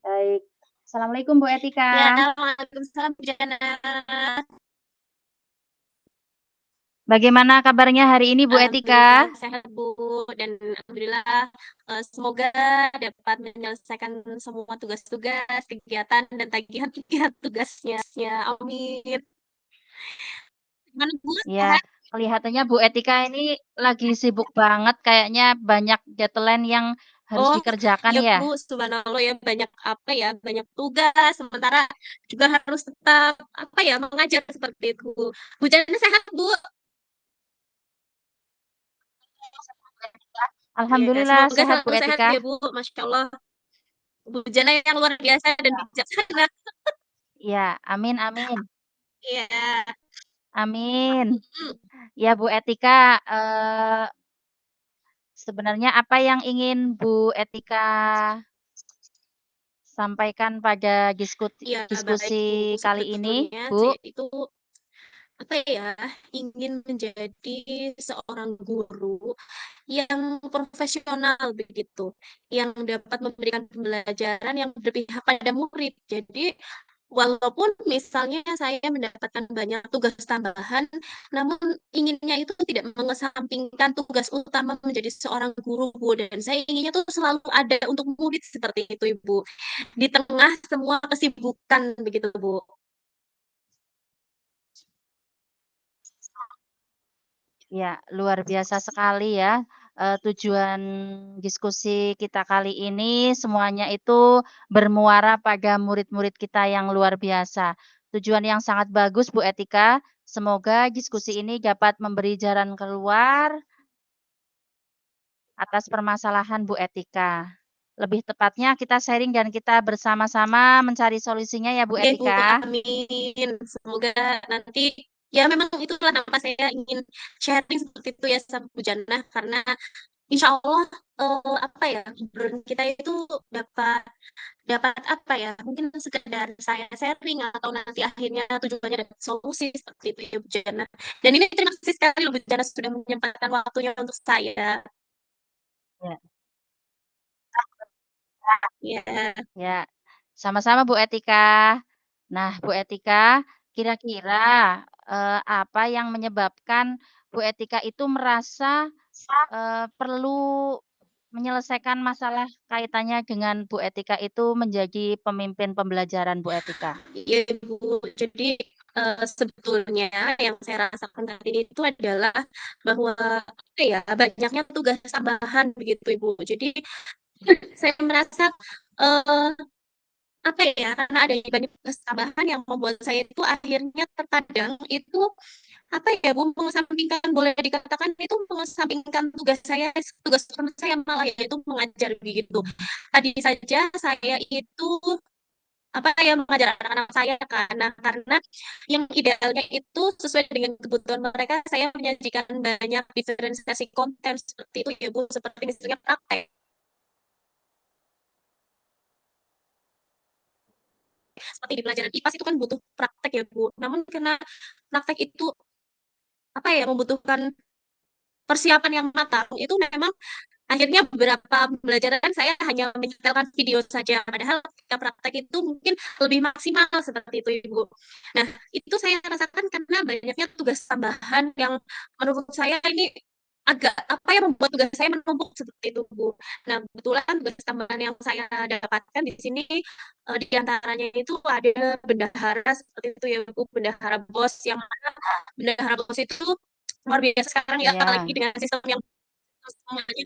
Baik. Assalamualaikum Bu Ya, Etika. waalaikumsalam Bu Jana. Bagaimana kabarnya hari ini Bu Etika? Alhamdulillah sehat Bu, dan alhamdulillah, semoga dapat menyelesaikan semua tugas-tugas, kegiatan, dan tagihan-tagihan tugasnya, amin. Gimana Bu, Ya, sehat? kelihatannya Bu Etika ini lagi sibuk banget kayaknya banyak deadline yang harus Oh, dikerjakan iya ya? Bu, subhanallah ya, banyak apa ya, banyak tugas, sementara juga harus tetap apa ya, mengajar seperti itu. Bu Jana sehat Bu? Ya, Alhamdulillah semoga sehat Bu selalu sehat ya Etika. Bu, Masya Allah. Bu Jana yang luar biasa dan bijaksana. Ya, amin amin. Iya. Amin. Mhm. Ya Bu Etika, sebenarnya apa yang ingin Bu Etika sampaikan pada Iya, baik Bu. diskusi kali ini, Sebetulnya Bu? saya itu, apa ya, ingin menjadi seorang guru yang profesional begitu, yang dapat memberikan pembelajaran yang berpihak pada murid. Jadi, walaupun misalnya saya mendapatkan banyak tugas tambahan, namun inginnya itu tidak mengesampingkan tugas utama menjadi seorang guru, Bu, dan saya inginnya tuh selalu ada untuk murid seperti itu, Ibu. Di tengah semua kesibukan begitu, Bu. Ya, luar biasa sekali ya, tujuan diskusi kita kali ini semuanya itu bermuara pada murid-murid kita yang luar biasa. Tujuan yang sangat bagus Bu Etika, semoga diskusi ini dapat memberi jalan keluar atas permasalahan Bu Etika. Lebih tepatnya kita sharing dan kita bersama-sama mencari solusinya ya Bu Iya Ibu, Etika. amin. Semoga nanti ya memang itulah kenapa saya ingin sharing seperti itu ya sama Bu Jannah, karena insya Allah apa ya, obrolan kita itu dapat dapat apa ya, mungkin sekedar saya sharing atau nanti akhirnya tujuannya dapat solusi seperti itu ya Bu Jannah. Dan ini terima kasih sekali loh Bu Jannah sudah menyempatkan waktunya untuk saya. Ya. Ya. Ya, sama-sama Bu Etika. Nah, Bu Etika, kira-kira, apa yang menyebabkan Bu Etika itu merasa, perlu menyelesaikan masalah kaitannya dengan Bu Etika itu menjadi pemimpin pembelajaran Bu Etika? Iya, Ibu. Jadi, sebetulnya yang saya rasakan saat ini itu adalah bahwa, apa ya, banyaknya tugas tambahan begitu, Ibu. Jadi, saya merasa, eee, apa ya, karena adanya banyak tugas tambahan yang membuat saya itu akhirnya terkadang itu, apa ya, Bu, mengesampingkan boleh dikatakan itu mengesampingkan tugas utama saya malah yaitu mengajar begitu. Tadi saja saya itu apa yang mengajar anak-anak saya kan. Nah, karena yang idealnya itu sesuai dengan kebutuhan mereka, saya menyajikan banyak diferensiasi konten seperti itu ya, Bu, seperti misalnya praktek. Seperti di pelajaran IPAS itu kan butuh praktek ya, Bu. Namun karena praktek itu apa ya, membutuhkan persiapan yang matang, itu memang akhirnya beberapa pembelajaran saya hanya menyetelkan video saja, padahal ketika praktek itu mungkin lebih maksimal seperti itu, Ibu. Nah, itu saya rasakan karena banyaknya tugas tambahan yang menurut saya ini agak, apa ya, membuat tugas saya menumpuk seperti itu, Bu. Nah, kebetulan tugas tambahan yang saya dapatkan di sini, di antaranya itu ada bendahara seperti itu ya, Bu, bendahara BOS, yang mana bendahara BOS itu luar biasa sekarang ya, apalagi Iya, dengan sistem yang semuanya.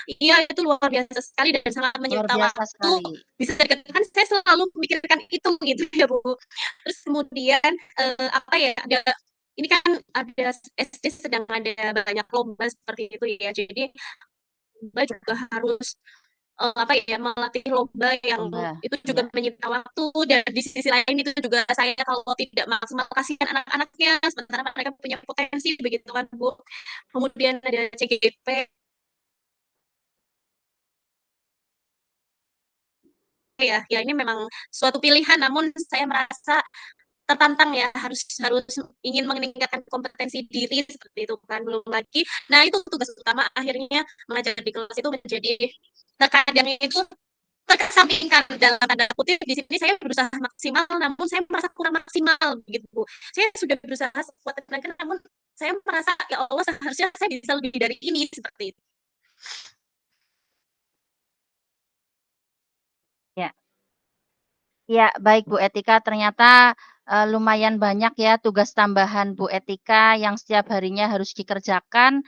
Iya, itu luar biasa sekali dan sangat luar menyita biasa waktu, sekali. bisa dikatakan saya selalu memikirkan itu gitu ya, Bu. Terus kemudian, apa ya, ini kan ada SD sedang ada banyak lomba seperti itu ya, jadi lomba juga harus, apa ya, melatih lomba yang Lomba, itu juga iya. menyita waktu dan di sisi lain itu juga saya kalau tidak maksimal kasihan anak-anaknya, sementara mereka punya potensi begitu kan, Bu. Kemudian ada CGP. Ya, ya ini memang suatu pilihan, namun saya merasa tertantang ya, harus harus ingin meningkatkan kompetensi diri seperti itu kan, belum lagi nah itu tugas utama akhirnya mengajar di kelas itu menjadi terkadang itu terkesampingkan dalam tanda kutip di sini saya berusaha maksimal namun saya merasa kurang maksimal begitu Bu. Saya sudah berusaha sekuat tenaga namun saya merasa ya Allah seharusnya saya bisa lebih dari ini seperti itu. Ya. Ya, baik Bu Etika, ternyata, lumayan banyak ya tugas tambahan Bu Etika yang setiap harinya harus dikerjakan.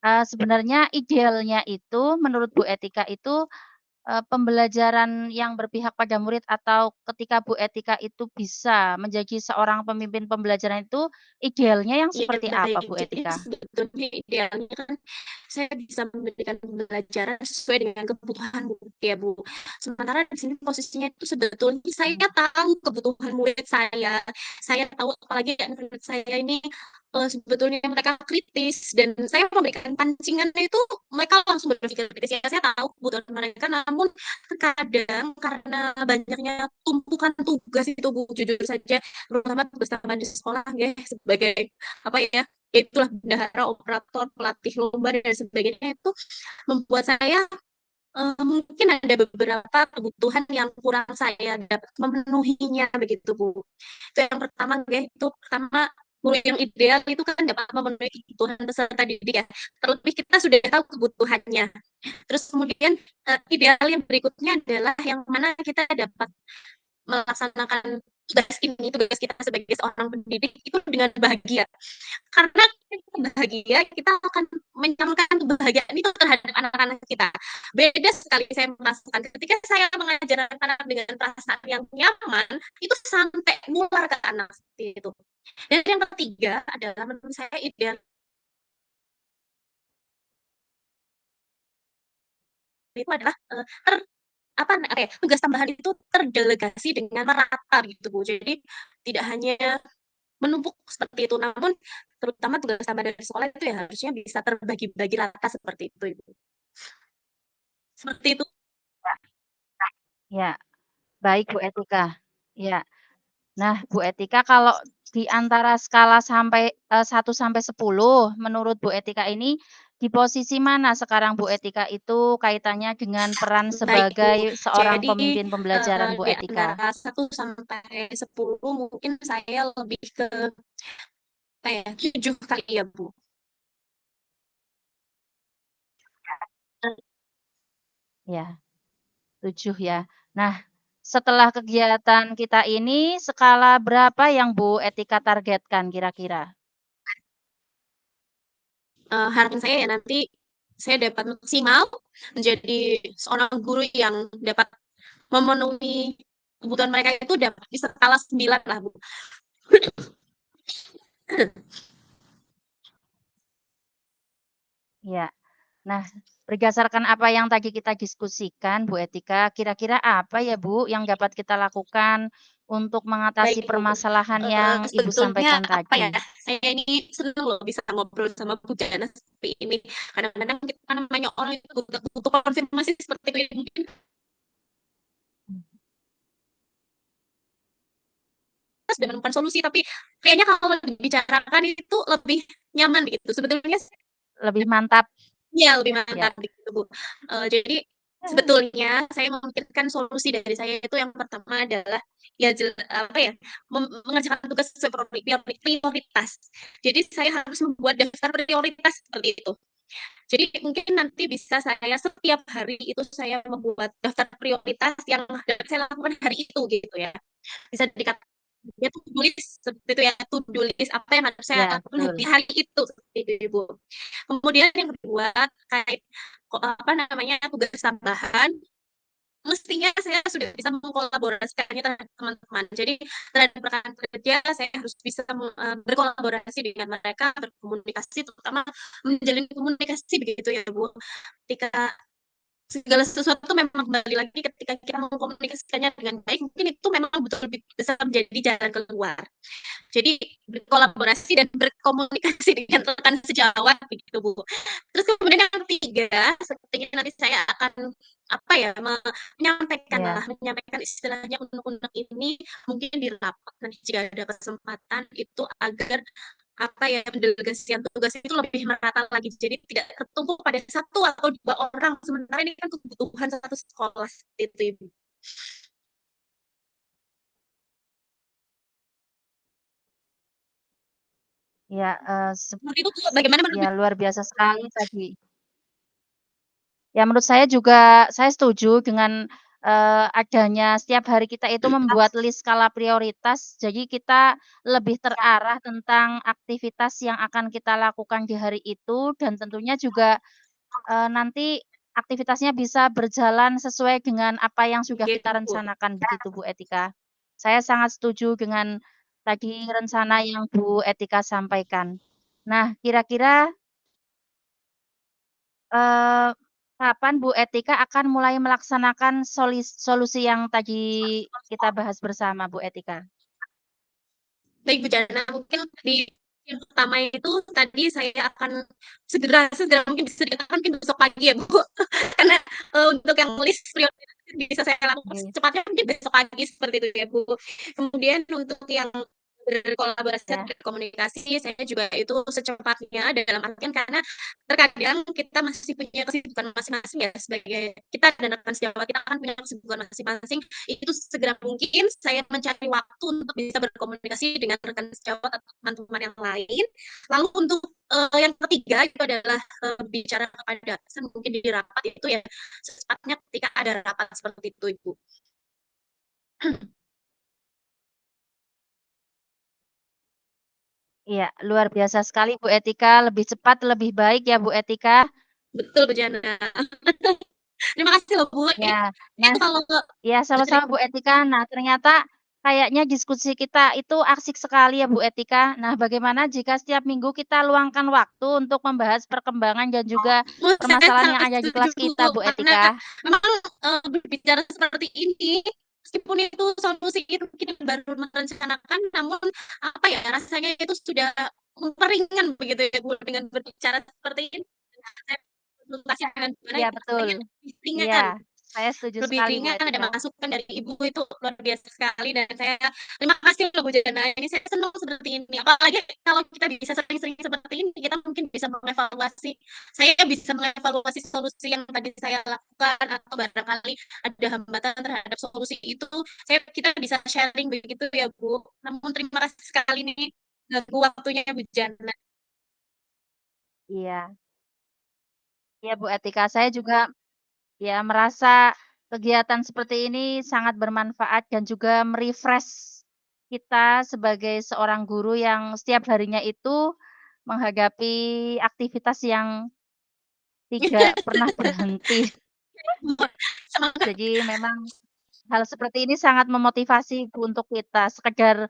Sebenarnya idealnya itu menurut Bu Etika itu, pembelajaran yang berpihak pada murid atau ketika Bu Etika itu bisa menjadi seorang pemimpin pembelajaran itu idealnya yang Iya seperti apa baik, Bu jadi Etika? sebetulnya idealnya kan saya bisa memberikan pembelajaran sesuai dengan kebutuhan murid ya Bu. Sementara di sini posisinya itu sebetulnya Mmm, saya tahu kebutuhan murid saya tahu apalagi anak-anak saya ini, sebetulnya mereka kritis dan saya memberikan pancingan itu mereka langsung berpikir kritis ya, saya tahu kebutuhan mereka namun terkadang karena banyaknya tumpukan tugas itu Bu, jujur saja terutama tugas tambahan di sekolah ya sebagai apa ya, ya itulah bendahara, operator, pelatih lomba dan sebagainya itu membuat saya, mungkin ada beberapa kebutuhan yang kurang saya dapat memenuhinya begitu, Bu. Itu yang pertama ya, itu pertama murid yang ideal itu kan dapat memenuhi kebutuhan peserta didik ya, terlebih kita sudah tahu kebutuhannya. Terus kemudian, ideal yang berikutnya adalah yang mana kita dapat melaksanakan tugas kita sebagai seorang pendidik itu dengan bahagia. Karena kita bahagia, kita akan menyalurkan kebahagiaan itu terhadap anak-anak kita. Beda sekali saya merasakan ketika saya mengajar anak-anak dengan perasaan yang nyaman, itu sampai nular ke anak seperti itu. Dan yang ketiga adalah menurut saya ideal itu adalah apa ya, tugas tambahan itu terdelegasi dengan merata gitu Bu. Jadi tidak hanya menumpuk seperti itu, namun terutama tugas tambahan dari sekolah itu ya harusnya bisa terbagi-bagi rata seperti itu, Ibu. Seperti itu. ya, baik Bu Etika. Ya. Nah, Bu Etika kalau di antara skala sampai, 1 sampai 10 menurut Bu Etika ini, di posisi mana sekarang Bu Etika itu kaitannya dengan peran Baik, Bu. sebagai seorang Jadi, pemimpin pembelajaran Bu di Etika? antara 1 sampai 10 mungkin saya lebih ke apa ya, 7 kali ya, Bu. Ya, 7 ya. Nah, setelah kegiatan kita ini, skala berapa yang Bu Etika targetkan kira-kira? Harapan saya ya nanti saya dapat maksimal menjadi seorang guru yang dapat memenuhi kebutuhan mereka itu dapat di skala 9 lah, Bu. Ya. Nah, berdasarkan apa yang tadi kita diskusikan, Bu Etika, kira-kira apa ya, Bu, yang dapat kita lakukan untuk mengatasi Baik, Bu. permasalahan yang Ibu Sebetulnya sampaikan apa tadi? ya, saya ini senang loh bisa ngobrol sama Bu Jana seperti ini. Kadang-kadang kita kan namanya orang itu butuh butuh konfirmasi seperti itu ya, mungkin kita sudah menemukan solusi, tapi kayaknya kalau dibicarakan itu lebih nyaman gitu. Sebetulnya Lebih mantap, iya, lebih ya. mantap gitu, Bu. Jadi sebetulnya saya memikirkan solusi dari saya itu yang pertama adalah ya apa ya, mengerjakan tugas sesuai prioritas. Jadi saya harus membuat daftar prioritas seperti itu. Jadi mungkin nanti bisa saya setiap hari itu saya membuat daftar prioritas yang dapat saya lakukan hari itu gitu ya. Bisa ya to-do list seperti itu ya, to-do list apa yang harus saya Ya, lakukan di betul. hari itu seperti itu, Ibu. Kemudian yang kedua terkait apa namanya, tugas tambahan, mestinya saya sudah bisa mengkolaborasikannya terhadap teman-teman. Jadi terhadap rekan kerja saya harus bisa berkolaborasi dengan mereka, berkomunikasi terutama menjalin komunikasi begitu ya, Bu. Ketika segala sesuatu memang kembali lagi ketika kita mengkomunikasikannya dengan baik, mungkin itu memang betul bisa menjadi jalan keluar. Jadi berkolaborasi dan berkomunikasi dengan rekan sejawat begitu, Bu. Terus kemudian yang ketiga, sepertinya nanti saya akan apa ya, Iya. menyampaikan istilahnya unek-unek ini mungkin di rapat nanti jika ada kesempatan itu agar, apa ya, pendelegasian tugas itu lebih merata lagi. Jadi tidak tertumpuk pada satu atau 2 orang, sementara ini kan kebutuhan satu sekolah, seperti itu, Ibu. Iya, Menurut Ibu bagaimana ya menurut luar biasa sekali tadi. Ya menurut saya juga saya setuju dengan, adanya setiap hari kita itu membuat list skala prioritas, jadi kita lebih terarah tentang aktivitas yang akan kita lakukan di hari itu dan tentunya juga, nanti aktivitasnya bisa berjalan sesuai dengan apa yang sudah gitu, kita rencanakan begitu Bu Etika. Saya sangat setuju dengan tadi rencana yang Bu Etika sampaikan. Nah kira-kira Eee, kapan Bu Etika akan mulai melaksanakan solusi yang tadi kita bahas bersama Bu Etika? baik bencana mungkin di yang pertama itu tadi saya akan segera segera mungkin bisa dikatakan mungkin besok pagi ya, Bu. Karena, untuk yang list prioritas bisa saya lakukan Oke, secepatnya mungkin besok pagi seperti itu ya, Bu. Kemudian untuk yang berkolaborasi atau ya. berkomunikasi, saya juga itu secepatnya dalam artian karena terkadang kita masih punya kesibukan masing-masing ya sebagai kita dan rekan sejawat kita kan punya kesibukan masing-masing, itu segera mungkin saya mencari waktu untuk bisa berkomunikasi dengan rekan sejawat atau teman-teman yang lain. Lalu untuk, yang ketiga itu adalah, bicara kepada atasan mungkin di rapat itu ya, secepatnya ketika ada rapat seperti itu, Ibu. Iya, luar biasa sekali Bu Etika, lebih cepat lebih baik ya Bu Etika. Betul, Bu Jana. Terima kasih loh, Bu. Ya, Itu nah kalau iya sama-sama Bu Etika. Nah ternyata kayaknya diskusi kita itu asik sekali ya Bu Etika. Nah bagaimana jika setiap minggu kita luangkan waktu untuk membahas perkembangan dan juga saya permasalahan yang sangat ada di setuju, kelas kita Bu karena Etika? memang, berbicara seperti ini, meskipun itu solusi itu kita baru merencanakan, namun apa ya, rasanya itu sudah memperingan begitu ya, Bu, dengan berbicara seperti ini. Saya konsultasi dengan gimana Iya itu betul. rasanya lebih Iya, ringan. saya setuju Lebih sekali Bu ringan, ada Etika. masukan dari Ibu itu luar biasa sekali dan saya terima kasih loh Bu Jana, ini saya senang seperti ini. Apalagi kalau kita bisa sering-sering seperti ini, kita mungkin bisa mengevaluasi saya bisa mengevaluasi solusi yang tadi saya lakukan atau barangkali ada hambatan terhadap solusi itu, kita bisa sharing begitu ya Bu. Namun terima kasih sekali nih ganggu waktunya Bu Jana. Iya. Iya Bu Etika, saya juga ya merasa kegiatan seperti ini sangat bermanfaat dan juga kita sebagai seorang guru yang setiap harinya itu menghadapi aktivitas yang tidak pernah berhenti. Semangat. Jadi memang hal seperti ini sangat memotivasi untuk kita sekedar,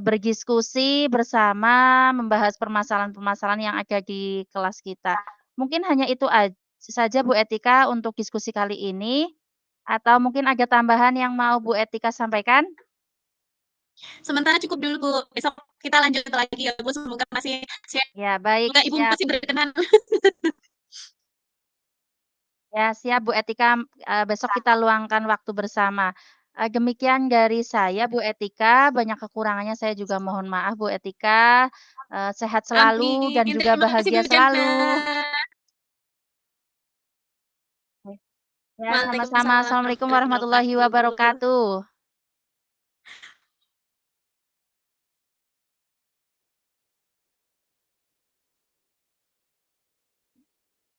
berdiskusi bersama, membahas permasalahan-permasalahan yang ada di kelas kita. Mungkin hanya itu saja Bu Etika untuk diskusi kali ini, atau mungkin ada tambahan yang mau Bu Etika sampaikan? Sementara cukup dulu Bu, besok kita lanjut lagi ya Bu, semoga masih sehat, Ya baik, semoga Ibu siap. masih berkenan. Ya siap Bu Etika, besok kita luangkan waktu bersama. Demikian dari saya Bu Etika, banyak kekurangannya saya juga mohon maaf Bu Etika, sehat selalu dan Amin, juga terima kasih Bu bahagia Jana. selalu. Ya sama-sama. Waalaikumsalam Assalamualaikum warahmatullahi warahmatullahi wabarakatuh. wabarakatuh.